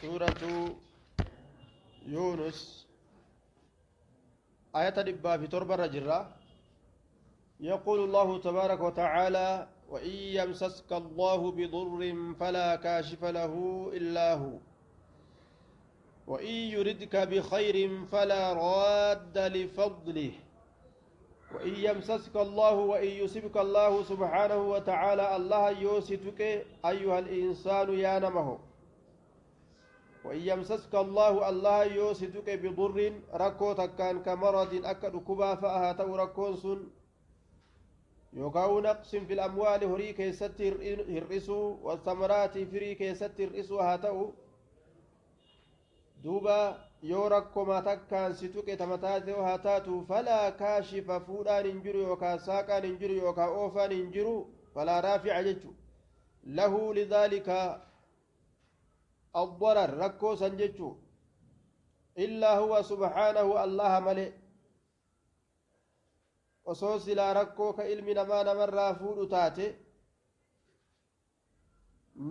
سورة يونس آية دبا في تربة الرجرة يقول الله تبارك وتعالى وإن يمسسك الله بضر فلا كاشف له إلا هو وإن يردك بخير فلا راد لفضله وإن يمسسك الله وإن يصبك الله سبحانه وتعالى الله يوسفك أيها الإنسان يا نمه وإن يمسسك الله يوسفك بضر ركوتك كان كمرض أكد كبا فأهاته ركون سن يوكاو نقص في الأموال هريك يستر هرئسو والثمرات فريك يستر هرئسو هاتو دوبا يوركو ما تكان ستوك تمتاتي وهاتاتو فلا كاشف فودان انجرو يوكا ساقان انجرو يوكا أوفان انجرو فلا رافع ججو له لذلك الضرر ركو سنججو إلا هو سبحانه الله ملئ osoo silaa rakkoo ka ilmi namaa namarraa fuudhu taate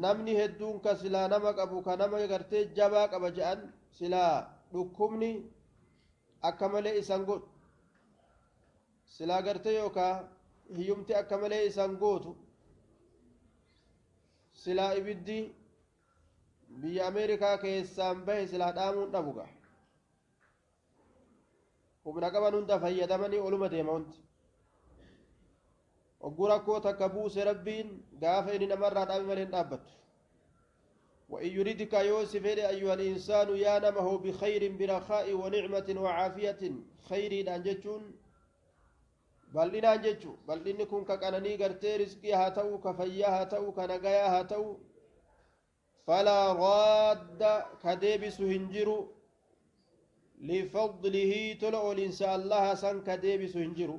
namni hedduun ka silaa nama qabu ka nama gartee jabaa qaba je'an silaa dhukkubni akka malee isan godhu silaa gartee yookaa hiyyumti akka malee isan gootu silaa ibiddi biyya ameerikaa keessaan bahe silaa dhaamuun dhabuga humna qaban hunda fayyadamanii oluma deema hundi ogguu rakkoo takka buuse rabbiin gaafa inni namarraa dhaabe malee hin dhaabbattu وإن يردك يوسف أيها الإنسان يا نمه بخير برخاء ونعمة وعافية خير أنجتون بل إن أنجتو بل إنكم كأنني قرتي رزقي هاتو كفيا هاتو كنقيا هاتو فلا راد كديبس هنجرو لفضله تلو الإنسان الله سن كديبس هنجرو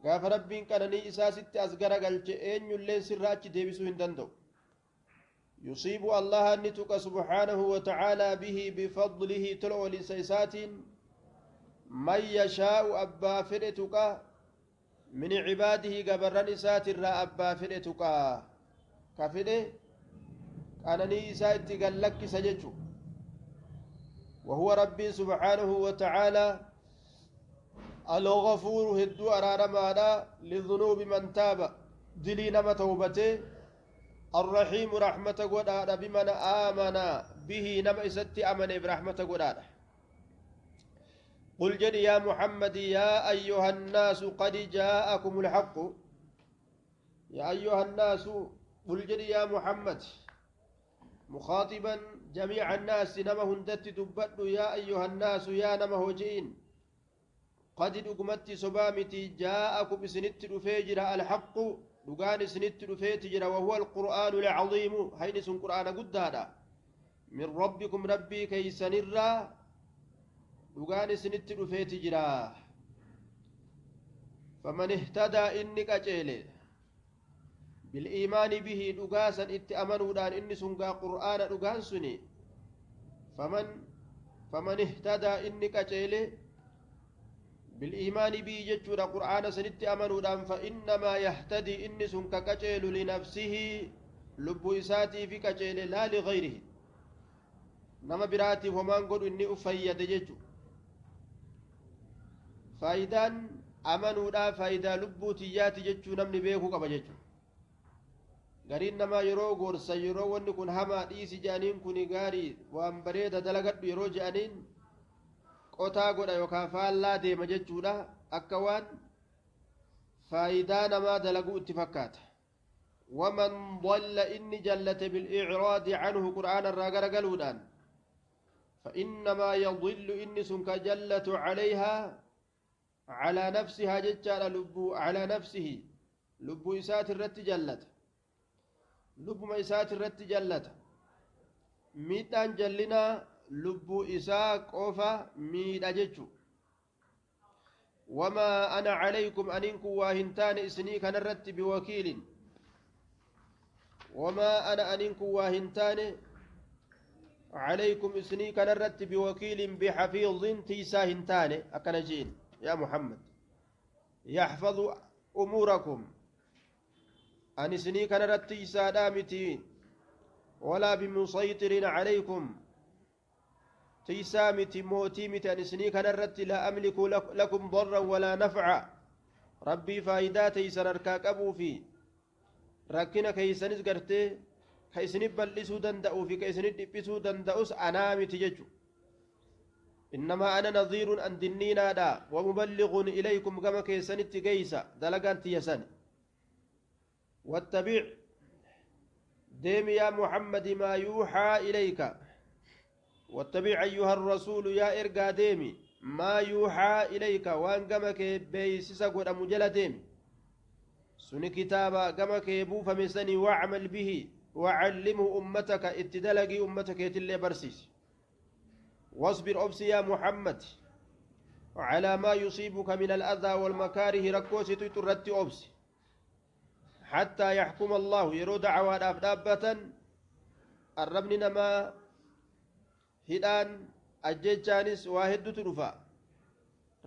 قاف ربين كانني إساسي أزقر قلت أين يلين سراج ديبس هندندو يصيب الله نتك سبحانه وتعالى به بفضله تلو الإنسان من يشاء أبا فرئتك من عباده قبرن ساتر أبا فرئتك كفره كانني إساسي قال لك سججو وهو ربي سبحانه وتعالى الغفور هدو أرارمانا للذنوب من تاب دلي نما توبته الرحيم رحمة قدادا بمن آمن به نما إستي أمن برحمة قدادا قل جد يا محمد يا أيها الناس قد جاءكم الحق يا أيها الناس قل جد يا محمد مخاطبا جميع الناس نما هندت دبت يا أيها الناس يا نما هجين قد دقمت سبامتي جاءكم سنت رفيجر الحق دقان سنت رفيتجر وهو القرآن العظيم هين سن قرآن قد هذا من ربكم ربي كي سنرى دقان سنت رفيتجر فمن اهتدى إنك أجيلي بالإيمان به دقاسا اتأمنوا دان إني سنقى قرآن دقان سني فمن اهتدى إنك أجيلي بالإيمان به جتشور قرآن سنت أمنوا دان فإنما يهتدي إني سنك كجيل لنفسه لب إساتي في كجيل لا لغيره نما براتي ومان قل إني أفيد جتشو فايدان أمنوا دا فايدا لبو تياتي جتشو نمني بيكو كما جتشو gariin namaa yeroo gorsa yeroo wanni kun hamaa dhiisi je'aniin kuni gaarii waan bareeda dalagadhu yeroo je'aniin qotaa godha yookaan faallaa deema jechuudha akka waan faayidaa namaa dalaguu itti fakkaata waman dalla inni jallate bil'icraadi canhu qur'aana irraa garagaluudhaan فإنما يضل إني سنك جلت عليها على نفسها ججال لبو على نفسه لبو إسات الرت جلت lubbuma isaati irratti jallata miidhaan jallinaa lubbuu isaa qofa miidha jechu wamaa ana calaykum aniinku waa hin taane isinii kana irratti biwakiilin wamaa ana aniinku waa hin taane calaykum isinii kana irratti biwakiilin bixafiidin tiisaa hin taane akkana jiin yaa muhammad yaxfadu umuurakum ani isinii kana irratti isaadhaa miti ولا بمسيطر عليكم تيسامتي موتي متى نسني كان الرت لا أملك لكم ضرا ولا نفعا ربي فايدة تيسن أركاك أبو في ركنا كيسنس قرتي كيسني بلسو دندأو في كيسني دبسو دندأوس أنامي تججو إنما أنا نظير أن دنينا دا ومبلغ إليكم كما كيسني تجيسا دلقان تيسن واتبع ديم يا محمد ما يوحى إليك واتبع أيها الرسول يا إرقا ديمي ما يوحى إليك وان قمك بيسسا قد أمجل ديمي سن كتابا قمك بوف مسني واعمل به وعلمه أمتك اتدلقي أمتك يتلي برسيس واصبر أبسي يا محمد على ما يصيبك من الأذى والمكاره ركوسي ترتي أبسي حتى يحكم الله يرو دعوة دابة الربن نما hidhaan ajjechaanis waa heddutu dhufa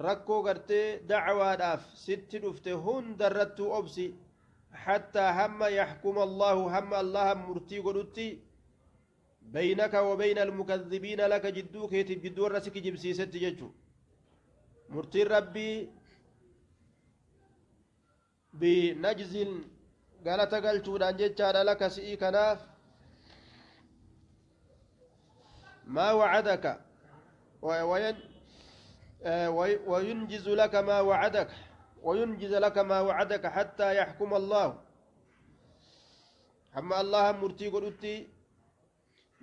rakkoo gartee dacwaadhaaf sitti dhufte hundarrattuu obsi hattaa hamma yaxkuma allaahu hamma allaha murtii godhutti baynaka wa bayna almukadhibiina laka jidduu keetiif jidduu warra si kijibsiisetti jechu murtiin rabbii binajzin galata galchuudhaan jechaadha laka si'ii kanaaf ما وعدك وينجز لك ما وعدك وينجز لك ما وعدك حتى يحكم الله حما الله مرتي قلتي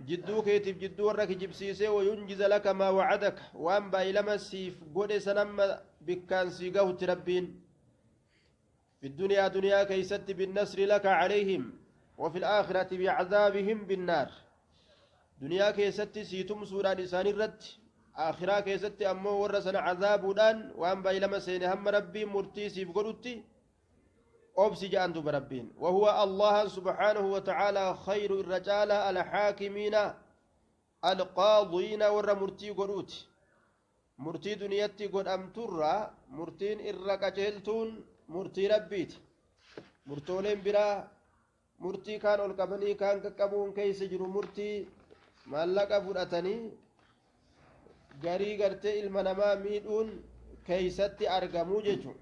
جدوك يتب جدو ورك جبسيسي وينجز لك ما وعدك وان بايلما سيف قد سنم بكان سيقه تربين في الدنيا دنيا كيست بالنصر لك عليهم وفي الآخرة بعذابهم بالنار duniyaa keessatti siitumsuudhaan isaan irratti akhiraa keessatti ammoo warra sana cazaabuudhaan waan baay'ilama seene hamma rabbiin murtii siif godhutti obsi ja'an duba rabbiin wahuwa allahan subhaanahu watacaalaa khayru irra caalaa alxaakimiina alqaadiina warra murtii godhuuti murtii duniyatti godhamturra murtiin irra qaceeltuun murtii rabbiiti murtooleen biraa murtii kaan ol qabanii kaan qaqqabuun keeysa jiru murtii maallaqa fudhatanii garii gartee ilma namaa miidhuun keeysatti argamuu jechuun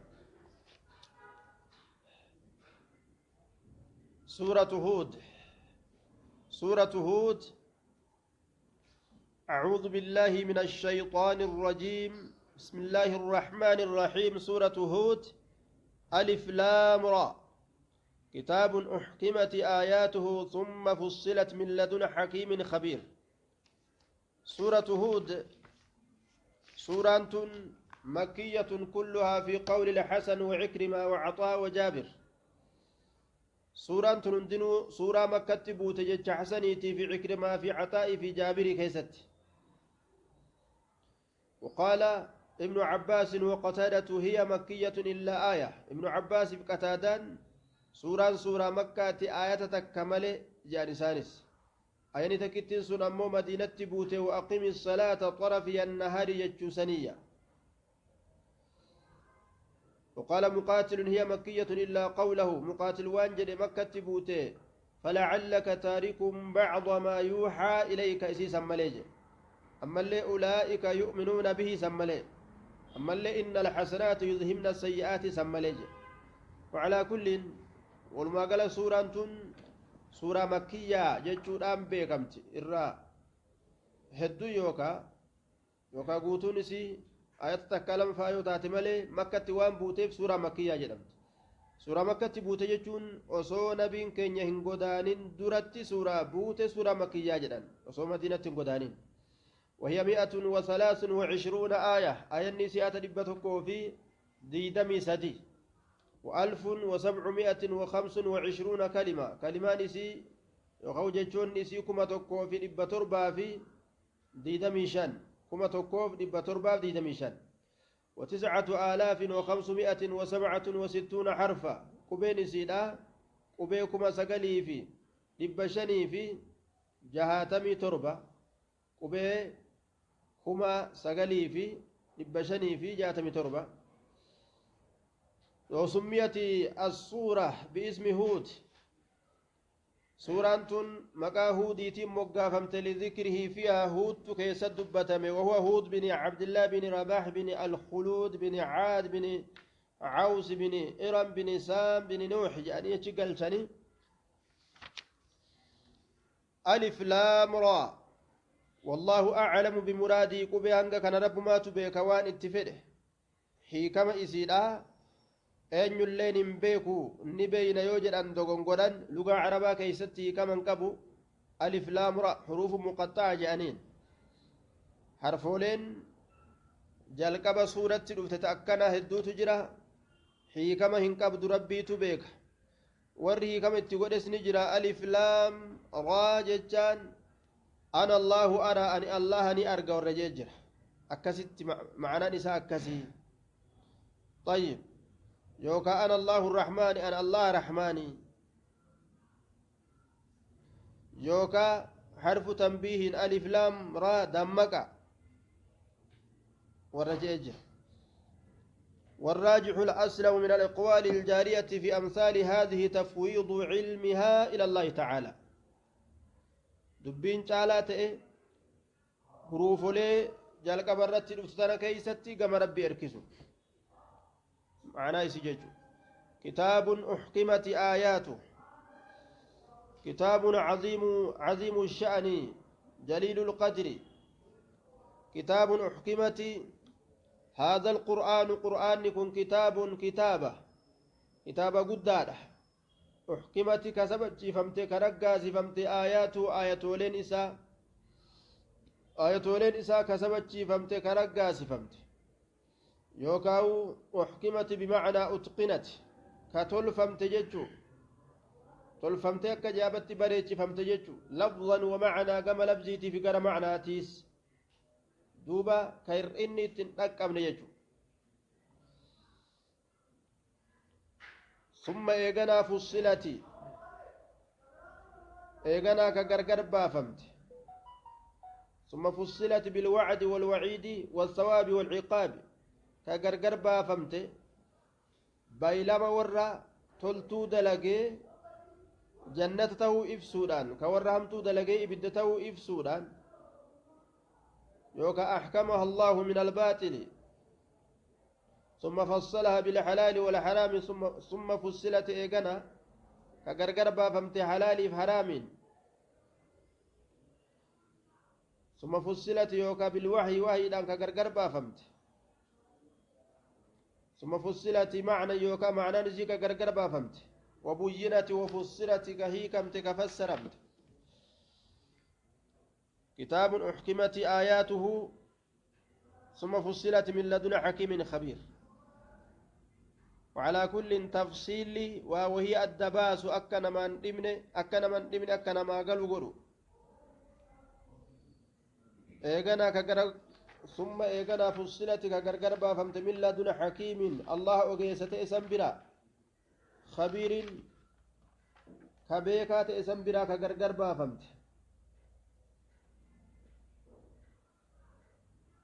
suuratu huud أعوذ بالله من الشيطان الرجيم بسم الله الرحمن الرحيم سورة هود ألف لام را كتاب أحكمت آياته ثم فصلت من لدن حكيم خبير سورة هود سورة مكية كلها في قول الحسن وعكرمة وعطاء وجابر سورة تندنو سورة مكة بوتجج حسنيتي في عكرمة في عطاء في جابر كيست وقال ابن عباس وقتادة هي مكية إلا آية ابن عباس بقتادان سورة مكة آية تكمل جانسانس أين تكتن سن أمو مدينة بوته وأقم الصلاة طرفي النهار يجوسنية وقال مقاتل هي مكية إلا قوله مقاتل وانجل مكة بوته فلعلك تارك بعض ما يوحى إليك إسي سمليج أما اللي أولئك يؤمنون به سمليج أما اللي إن الحسنات يذهبن السيئات سمليج وعلى كل ولما قال سورة مكية جتشودان بيكمت إرى هدو يوكا قوتون إسي آيات تكلم فايو تاتي مالي مكة وان بوتيف سورة مكية جدمت سورة مكة بوتي جتشون وصو نبين كينيا هنقودانين درتي سورة بوتي سورة مكية جدن وصو مدينة هنقودانين وهي 123 آية آية النسيات لبتكو في ديدمي سدي و1725 كلمة كلمان نسي يقول جتشون نسي كما تكو في لبتربا في ديدميشان كما تكو في لبتربا في ديدميشان و9567 حرفا قبين سيدا قبيكما سقلي في لبشني في جهاتمي تربة قبيكما سقلي في لبشني في جهاتمي تربة وسميت السورة باسم هود سورة مكا هوديتي مقا فمت لذكره فيها هود كيس دبتم وهو هود بن عبد الله بن رباح بن الخلود بن عاد بن عوس بن إرم بن سام بن نوح يعني يتشقل سني ألف لام را والله أعلم بمرادي قبيانك كان رب ما تبيك وان اتفده حكم إسيدا أن يلين بيكو نبين يوجد أن دغنغدان لغة عربا كيستي كمن قبو ألف لام را حروف مقطعة جانين حرفولين جلقب سورة تتأكنا هدو تجرى حكم هنقبض ربي تبيك warri kamitti godhes ni jira alif laam raa jechaan ana allahu ara ani allaha ni arga warra jee jira akkasitti ma'anaan isaa akkasii طيب يوكا أنا الله الرحمن أنا الله رحماني يوكا حرف تنبيه ألف لام را دمك ورجيج والراجح الأسلم من الأقوال الجارية في أمثال هذه تفويض علمها إلى الله تعالى دبين تعالى حروف لي جالك برت الأستاذ كيستي كما ربي أركزه معناه يسجج كتاب أحكمت آياته كتاب عظيم الشأن جليل القدر كتاب أحكمت هذا القرآن كن كتابة قدادة أحكمت كسبت فمت كرقاز فمت آياتولين إساء كسبت فمت كرقاز فمت يوكاو أحكمت بمعنى أتقنت كتلفمت ججو تلفمت كجابت بريتش فمت ججو لفظا ومعنى كما لفزيتي في قرى معنى تيس دوبا كير إني تنقم نججو ثم إيغنا فصلتي إيغنا كغرغر بافمت ثم فصلت بالوعد والوعيد والثواب والعقاب كغرغر بافمت بايلما ورا تلتو دلقي جنة تو إفسودان كورا همتو دلقي إبد تو إفسودان يوكا أحكمها الله من الباطل ثم فصلها بالحلال والحرام ثم فصلت إيقنا كغرغر بافمت حلال في حرام ثم فصلت يوكا بالوحي وحي لان كغرغر بافمت ثم فصلت معنى يوكا معنى نزيك غرغر بافمت وبينت وفصلت كهيكمت كفسرمت كتاب أحكمت آياته ثم فصلت من لدن حكيم خبير وعلى كل تفصيل وهي الدباس أكن من أكن ما قالوا قولوا إيغانا ثم إيغانا فصلت كغرغر بافمت من لدن حكيم الله أغيست إسنبرا خبير كبيكات إسنبرا كغرغر بافمت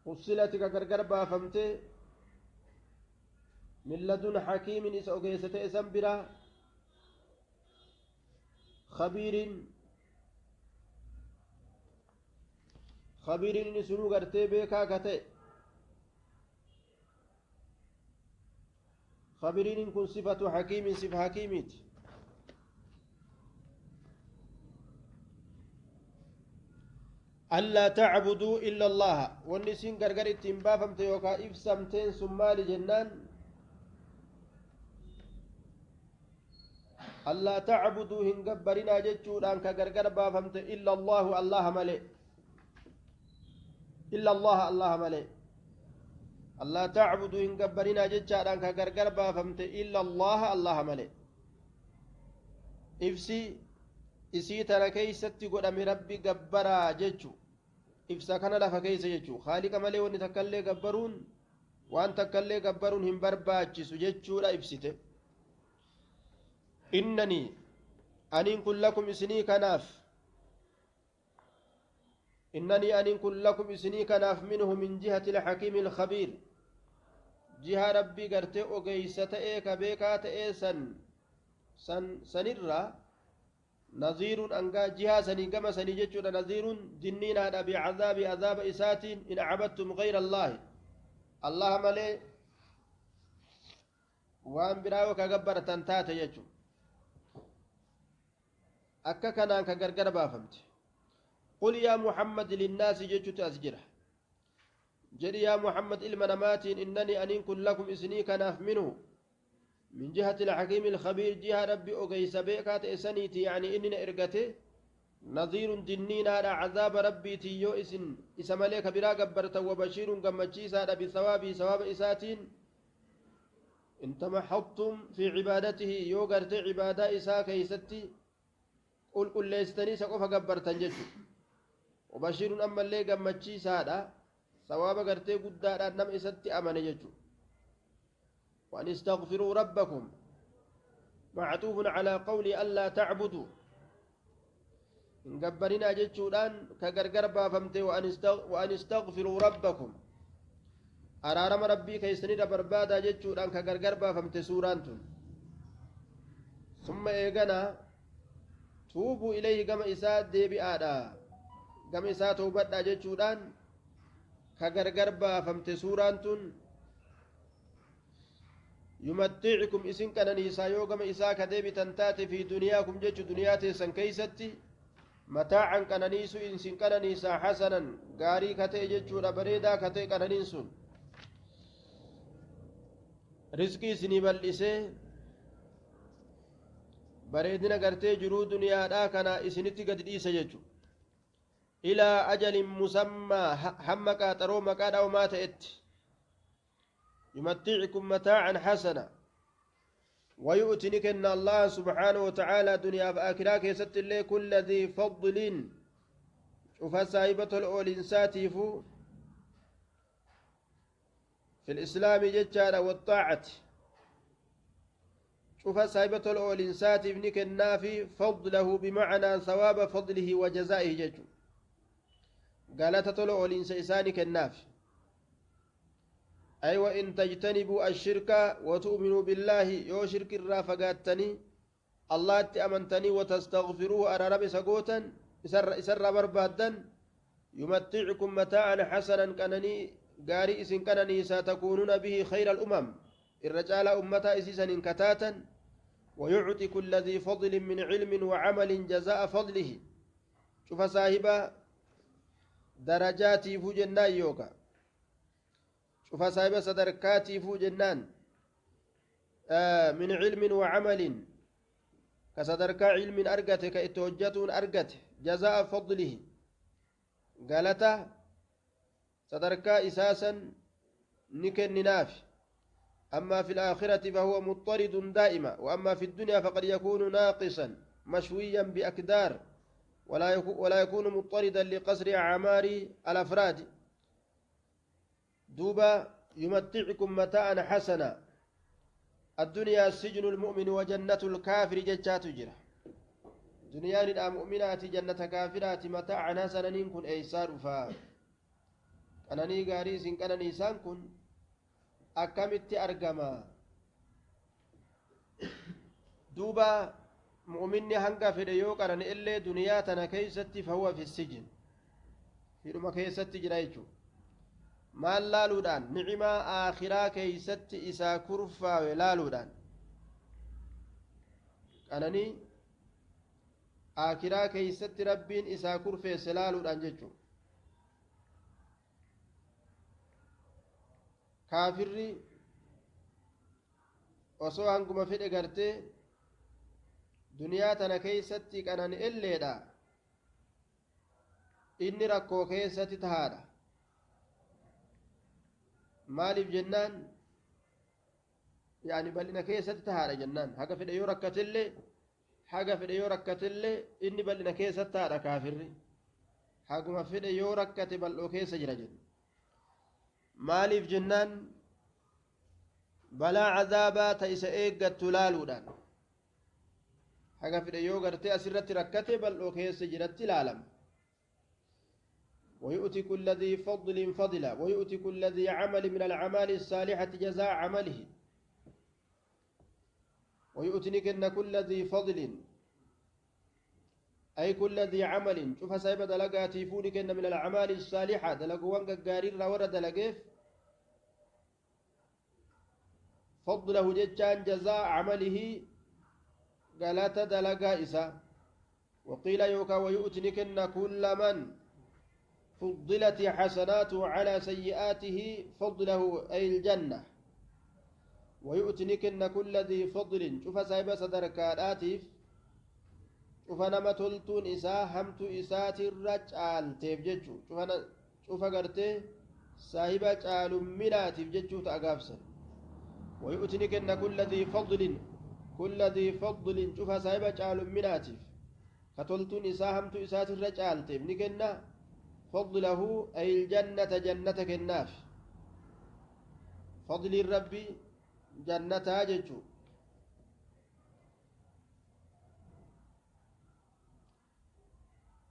فصلت كغرغر بافمت من لدن حكيم إس أغيست إسنبرا خبير نسنو غرتي بيكا كتئ خبيرين كن صفة حكيم صفة حكيميت ألا تعبدوا إلا الله والنسين غرغر التنبا فمت يوكا إفسمتين سمال جنان ألا تعبدوا هنقبرنا جتشود أنك غرغر بافمت إلا الله الله ملئ إلا الله ملئ الله تعبد إن قبرنا جتشاران كغرغر بافمت إلا الله ملئ إفسي إسي ترى كيستي قدام ربي قبرا جتشو إفسا كان لفا كيس جتشو خالق ملئ وان تكالي قبرون وان تكالي قبرون هم برباجسو جتشو لا إفسيته إنني أنين كن لكم إسني كناف إنني أنين كن لكم إسني كناف منه من جهة الحكيم الخبير جهة ربي قرتي أغيسة إيكا بيكا تئيسن سنرى نذير أنقا جهاسني كما سني جتشون نذير جنين هذا بعذاب عذاب إسات إن عبدتم غير الله الله ملي وان براو كغبر تنتات يجو أكا كان كغرغر بافمت قل يا محمد للناس جتشو تأسجره جري يا محمد المنامات إنني أن كن لكم إسني كناف منه من جهة الحكيم الخبير جهة ربي أغيس بيكات إسنيتي يعني إننا إرقته نظير جنين على عذاب ربي تيو إسن إسماليك برا قبرت وبشير قمتشيسا بثواب ثواب إساتين إن تمحضتم في عبادته يوغرت عبادة إسا كيستي قل ليستني سقف قبرتا ججو وبشير أما اللي قمتشيسا ثواب غرتي قدادا نم إساتي أمن ججو وأن استغفروا ربكم معطوف على قول ألا تعبدوا إن قبرنا جتشودان كغرغر بافمتي وأن استغفروا ربكم أرارم ربي كيسنيد بربادا جتشودان كغرغر بافمتي سورانتون ثم إيغنا توبوا إليه كما إساء ديبي آدا كما إساء توبتا جتشودان كغرغر بافمتي سورانتون يمتعكم إسن كننيسا يوغم إسا كديبي تنتاتي في دنياكم جيش دنياتي سن كيستي متاعا كننيسو إنسن كننيسا حسنا غاري كتئ جيش بريدا كتئ كننيسون رزقي سني بلئسي بريدنا غرتي جرو دنيا دا كنا إسنتي قد إيسا جيش إلى أجل مسمى حمكا ترو مكا أو ما تأتي يمتعكم متاعا حسنا ويؤتنك ان الله سبحانه وتعالى دنيا فاكراك يست الله كل ذي فضل شوف سايبة الأولينساتيف في الإسلام ججال والطاعة شوف سايبة الأولينساتيف نك النافي فضله بمعنى ثواب فضله وجزائه ججو قالت الأولينس إسانك النافي أي وإن تجتنبوا الشرك وتؤمنوا بالله يو شرك الرافقاتني الله تأمنتني وتستغفروه أرى ربي سقوتا إسر بربادا يمتعكم متاعا حسنا كنني قاري إسن كنني ستكونون به خير الأمم الرجال أمتا إسيسا كتاتا ويعطي كل ذي فضل من علم وعمل جزاء فضله شوف صاحب درجاتي فجنا يوكا شوف صاحب صدركاتي فوجنان من علم وعمل كصدرك علم أرقته كإتوجتون أرقته جزاء فضله قالته صدرك إساسا نكن نافي أما في الآخرة فهو مضطرد دائما وأما في الدنيا فقد يكون ناقصا مشويا بأكدار ولا يكون مضطردا لقصر أعمار الأفراد دوبا يمتعكم متاعا حسنا الدنيا سجن المؤمن وجنة الكافر جتات جرا دنيا المؤمنات جنة كافرات متاعا حسنا نكون أيسار فا أنني غاريس كأنني سانكن أكمت أرقما دوبا مؤمني هنگا في ريوك أن إلي دنياتنا كيست فهو في السجن في رما كيست جرايجو maal laaluudhaan ni'imaa aakhiraa keeysatti isaa kurfaawe laaluudhaan qananii aakiraa keeysatti rabbiin isaa kurfeesse laaluudhaan jechuun kaafirri osoo hanguma fedhe gartee duniyaa tana keeysatti qanan elleedha inni rakkoo keessatti tahaadha maaliif jennaan yaani bal'ina keessatti tahaadha jennaan haga fedhe yoo rakkatillee inni bal'ina keessatti tahaadha kaafirri haguma fedhe yoo rakkate bal'oo keessa jira jenna maaliif jennaan balaa cadaabaa ta isa eeggattu laaluudhaan haga fedhe yoo gartee asirratti rakkate bal'oo keessa jiratti laalama ويؤتي كل ذي فضل فضلا ويؤتي كل ذي عمل من الأعمال الصالحة جزاء عمله ويؤتنك كل ذي فضل أي كل ذي عمل شوف سايبة دلقاتي فونك إن من الأعمال الصالحة دلقوان قارير ورد دلقيف فضله جتان جزاء عمله قالت دلقا إسا وقيل يوكا ويؤتنكن كل من فضلت حسناته على سيئاته فضله أي الجنة ويؤتنكن كل ذي فضل شوف سايبة صدركاتيف شوف نما تلتون إساء همت إسات الرجال تفججو شوف قرتي صاحبة جال مناتف ججو تأقافسا ويؤتنكن كل ذي فضل شوف صاحبة جال مناتف كتلتون إساء همت إسات الرجال تفنكن فضله أي الجنة جنتك الناف فضل الرب جنة ججو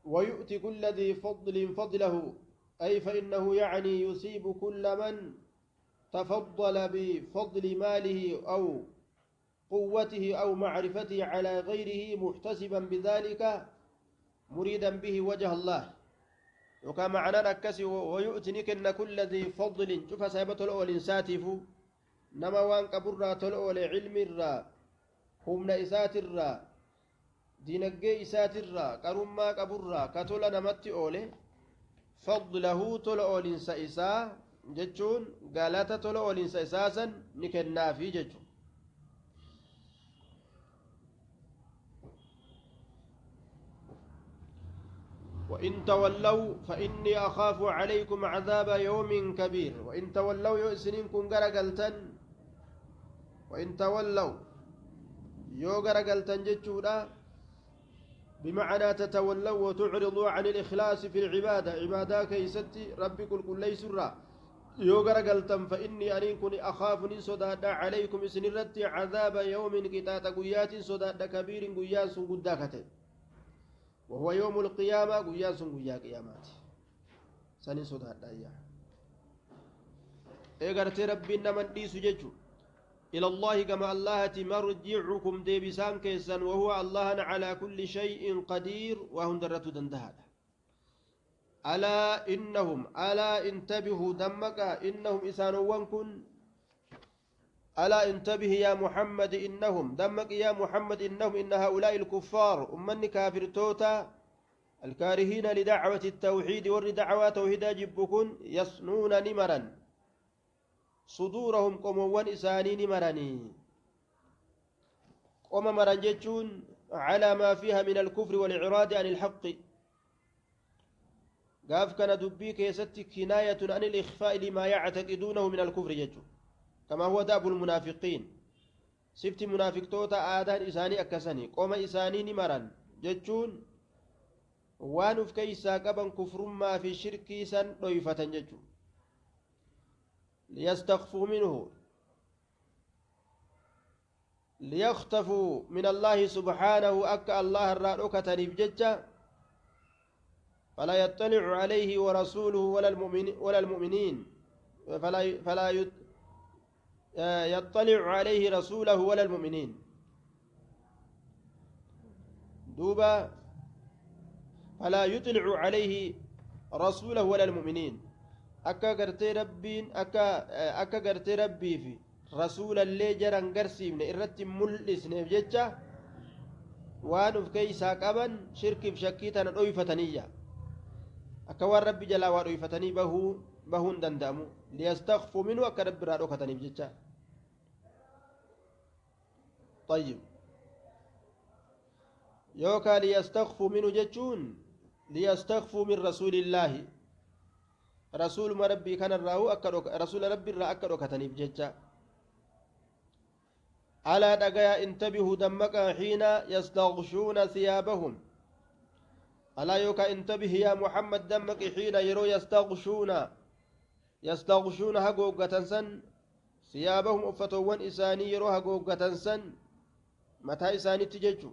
ويؤتي كل ذي فضل فضله أي فإنه يعني يصيب كل من تفضل بفضل ماله أو قوته أو معرفته على غيره محتسبا بذلك مريدا به وجه الله وكما معنى نكسي ويؤتنك أن كل ذي فضل شوف سيبة الأول ساتف نما وان كبرى الأول علم الرا هم إسات الرا دينجي إسات الرا كرما كبرى كتول نمت أولي فضله تول أولين سإسا جتشون قالت تول أولين سإساسا نكنا في جتشون وإن تولوا فإني أخاف عليكم عذاب يوم كبير وإن تولوا يؤسنينكم غرقلتن وإن تولوا يو غرقلتن جتشودا بمعنى تتولوا وتعرضوا عن الإخلاص في العبادة عبادة كيستي ربي كل ليس الرا يو غرقلتن فإني أنينكم أخاف صداد عليكم إسنرت عذاب يوم كتات قيات صداد كبير قياس قداكته وهو يوم القيامة قياس قيا قيامات سنين صداد دايا إيغرت ربنا من ديس ججو إلى الله كما الله مرجعكم ديبسان كيسا وهو الله على كل شيء قدير وهم درت دندهاد ألا إنهم ألا انتبهوا دمك إنهم إسانوان كن ألا انتبه يا محمد إنهم دمك يا محمد إنهم إن هؤلاء الكفار أمني كافر توتا الكارهين لدعوة التوحيد والدعوة توحيد جبكن يصنون نمرا صدورهم قموان إساني نمرني قم مرنجتون على ما فيها من الكفر والإعراض عن الحق قاف كان دبيك يستي كناية عن الإخفاء لما يعتقدونه من الكفر جتون كما هو داب المنافقين سبت منافق توتا آدان إساني أكسني قوم إساني نمران جتشون وانف كيسا قبن كفر ما في شركي سن ضيفة جتشون ليستخفوا منه ليختفوا من الله سبحانه أكا الله الرأوكة نبججة فلا يطلع عليه ورسوله ولا المؤمنين فلا يطلع عليه رسوله ولا المؤمنين دوبا فلا يطلع عليه رسوله ولا المؤمنين أكا قرتي ربين أكا قرتي ربي في رسول اللي جران قرسي من إرت ملس نفجتة وانف كيسا قبن شرك بشكيتا نويفتنية أكا وان ربي جلا ونويفتني بهون دندامو ليستخفوا منه أكا ربي رادوكة نفجتة طيب يوكا ليستخفوا منه جتشون ليستخفوا من رسول الله رسول ما ربي كان الراو رسول ربي را أكدوكة نفجتة على دقايا انتبهوا دمك حين يستغشون ثيابهم ألا يوكا انتبه يا محمد دمك حين يرو يستغشون هقوقة سن ثيابهم أفتوان إساني يرو هقوقة سن متى إساني تججو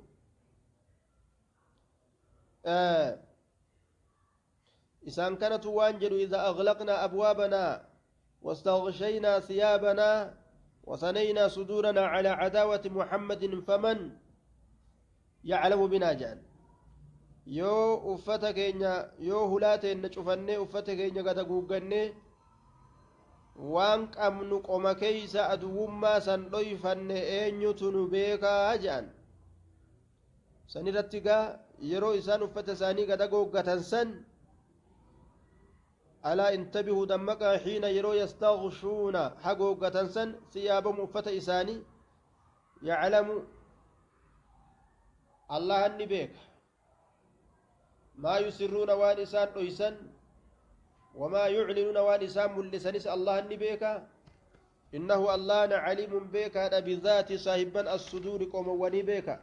إسان كانت وانجل إذا أغلقنا أبوابنا واستغشينا ثيابنا وثنينا صدورنا على عداوة محمد فمن يعلم بنا جان yoo uffata keenya yoo hulaateen cufannee uffata keenya gada guuggannee waan qabnu qoma keeysa aduwwummaa san dhoyfanne eenyutu nu beekaa jedhan san irratti gaa yeroo isaan uffata isaanii gada googgatan san alaa intabihuu dammaqaa xiina yeroo yastaghshuuna ha googgatan san siyaabahum uffata isaanii yaclamu allahan ni beeka maa yusirruuna waan isaan dhoysan wamaa yuclinuuna waan isaan mul'isanis allahan ni beeka innahu allahna caliimun beekaadha bidaati saahibban assuduuri qomowwanii beeka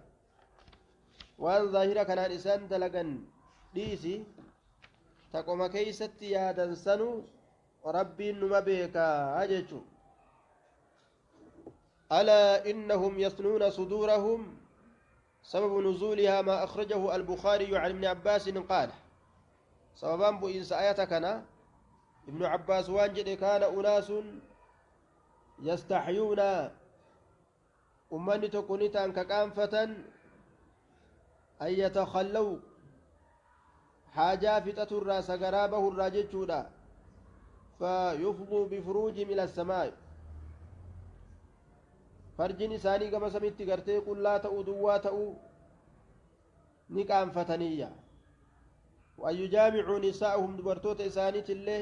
waan zaahira kanaan isaan dalagan dhiisi taqoma keeysatti yaadan sanu rabbiin numa beekaa jechu alaa innahum yasnuuna sudurahum سبب نزولها ما أخرجه البخاري عن ابن عباس قال سببان بئنس آياتكنا ابن عباس وانجد كان أناس يستحيون أمني تكونيتا ككانفة أن يتخلوا حاجة فتة الراس قرابه الراجل جودا فيفضوا بفروج إلى السماء farjin isaanii gama samitti gartee qullaa ta'uu duwwaa ta'uu ni qaanfataniiyya waan yujaamicuu nisaa'ahum dubartoota isaaniitillee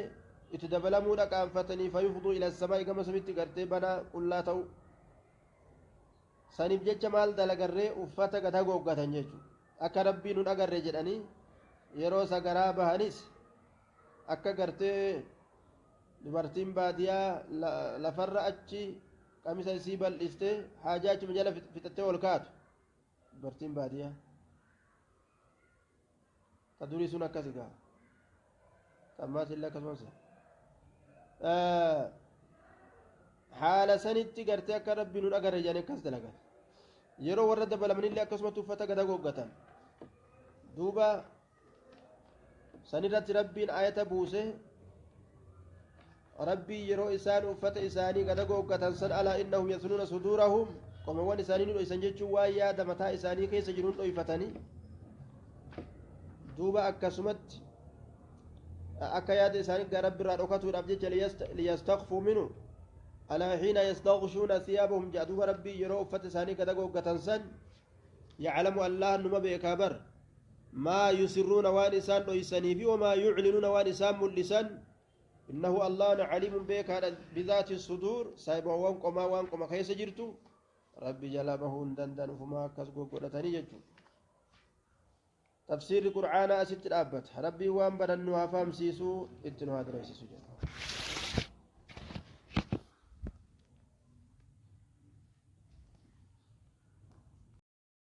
itti dabalamuudha qaanfatanii fayufduu ila samaa'i gama samitti gartee banaa qullaa ta'uu saniif jecha maal dalagarree uffata gad hagooggatan jechuudha akka rabbii nun agarre jedhanii yeroo sagaraa bahanis akka gartee dubartiin baadiyaa lafarra achi qamisa isii bal'istee haajaa achuma jala fixattee ol kaatu dubartiin baadiyaa ta durii sun akkas gaa tammaas illee akkasumas haala sanitti gartee akka rabbii nun agarre jedhanii akkas dalagan yeroo warra dabalamanillee akkasumatti uffata gad hagooggatan duuba sanirratti rabbiin ayata buuse ربي يرو إسان وفت إساني قد قوقة سن ألا إنهم يسنون صدورهم قوم وان إساني نو إسان جتشو وايا دمتا إساني كيس جنون طيفتني دوبا أكا سمت أكا ياد إساني رب رأوكته الأبجيج ليستغفوا منه ألا حين يستغشون ثيابهم جادوها ربي يرو وفت إساني قد قوقة سن يعلم الله أنه ما بيكابر ما يسرون وان إسان إساني في وما يعلنون وان إسان ملسان إنه الله عليم بك بذات الصدور سايبه وانقما وانقما كيس جرتو ربي جلابه دندن فما كسبو قرتني جتو تفسير القرآن أسيت الأبت ربي وان بدنها فهم سيسو اتنها دريسيسو جتو